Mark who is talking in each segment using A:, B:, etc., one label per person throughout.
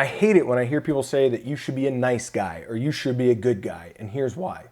A: I hate it when I hear people say that you should be a nice guy or you should be a good guy, and here's why.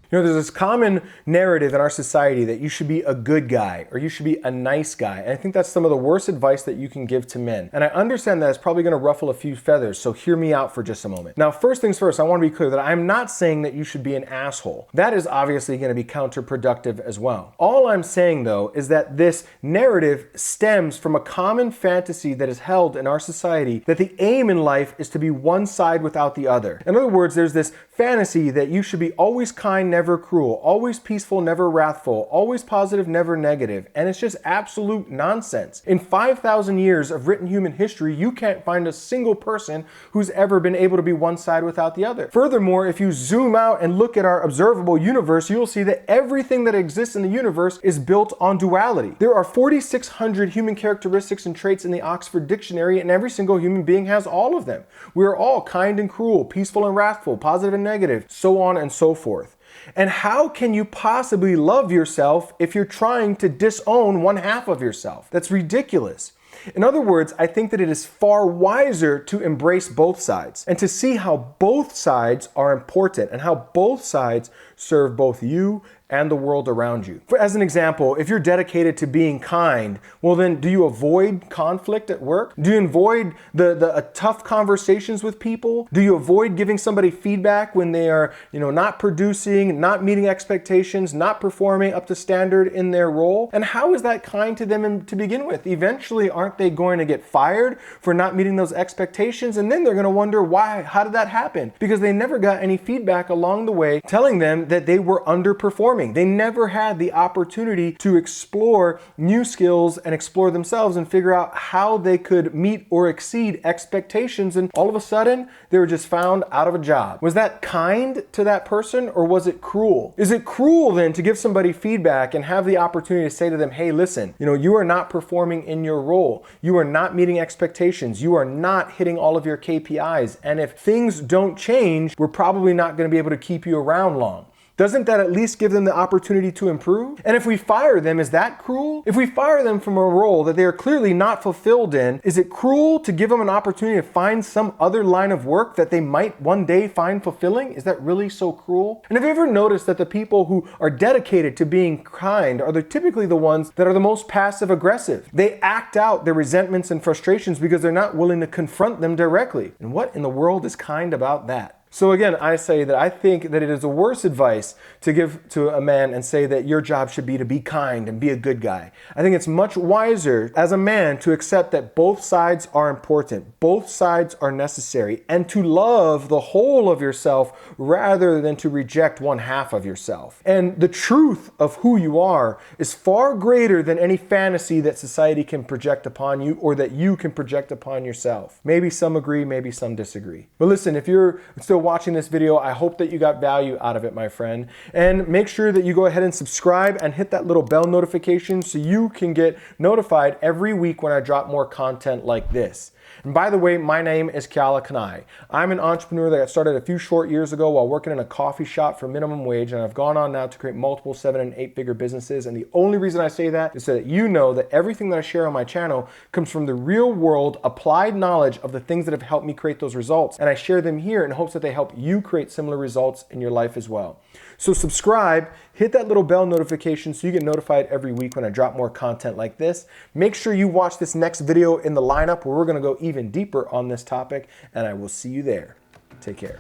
A: You know, there's this common narrative in our society that you should be a good guy or you should be a nice guy. And I think that's some of the worst advice that you can give to men. And I understand that it's probably going to ruffle a few feathers, so hear me out for just a moment. Now, first things first, I want to be clear that I'm not saying that you should be an asshole. That is obviously going to be counterproductive as well. All I'm saying, though, is that this narrative stems from a common fantasy that is held in our society that the aim in life is to be one side without the other. In other words, there's this fantasy that you should be always kind, never cruel, always peaceful, never wrathful, always positive, never negative. And it's just absolute nonsense. In 5,000 years of written human history, you can't find a single person who's ever been able to be one side without the other. Furthermore, if you zoom out and look at our observable universe, you'll see that everything that exists in the universe is built on duality. There are 4,600 human characteristics and traits in the Oxford Dictionary, and every single human being has all of them. We are all kind and cruel, peaceful and wrathful, positive and negative, so on and so forth. And how can you possibly love yourself if you're trying to disown one half of yourself? That's ridiculous. In other words, I think that it is far wiser to embrace both sides and to see how both sides are important and how both sides serve both you and the world around you. As an example, if you're dedicated to being kind, well then do you avoid conflict at work? Do you avoid the tough conversations with people? Do you avoid giving somebody feedback when they are, not producing, not meeting expectations, not performing up to standard in their role? And how is that kind to them to begin with? Eventually, aren't they going to get fired for not meeting those expectations? And then they're going to wonder why, how did that happen? Because they never got any feedback along the way telling them that they were underperforming. They never had the opportunity to explore new skills and explore themselves and figure out how they could meet or exceed expectations. And all of a sudden, they were just found out of a job. Was that kind to that person or was it cruel? Is it cruel then to give somebody feedback and have the opportunity to say to them, hey, listen, you are not performing in your role. You are not meeting expectations. You are not hitting all of your KPIs. And if things don't change, we're probably not going to be able to keep you around long. Doesn't that at least give them the opportunity to improve? And if we fire them, is that cruel? If we fire them from a role that they are clearly not fulfilled in, is it cruel to give them an opportunity to find some other line of work that they might one day find fulfilling? Is that really so cruel? And have you ever noticed that the people who are dedicated to being kind are typically the ones that are the most passive aggressive? They act out their resentments and frustrations because they're not willing to confront them directly. And what in the world is kind about that? So again, I say that I think that it is the worst advice to give to a man and say that your job should be to be kind and be a good guy. I think it's much wiser as a man to accept that both sides are important, both sides are necessary, and to love the whole of yourself rather than to reject one half of yourself. And the truth of who you are is far greater than any fantasy that society can project upon you or that you can project upon yourself. Maybe some agree, maybe some disagree. But listen, if you're still watching this video, I hope that you got value out of it, my friend. And make sure that you go ahead and subscribe and hit that little bell notification so you can get notified every week when I drop more content like this. And by the way, my name is Kanae. I'm an entrepreneur that got started a few short years ago while working in a coffee shop for minimum wage, and I've gone on now to create multiple 7- and 8-figure businesses. And the only reason I say that is so that you know that everything that I share on my channel comes from the real world applied knowledge of the things that have helped me create those results. And I share them here in hopes that they help you create similar results in your life as well. So subscribe, hit that little bell notification so you get notified every week when I drop more content like this. Make sure you watch this next video in the lineup where we're going to go even deeper on this topic, and I will see you there. Take care.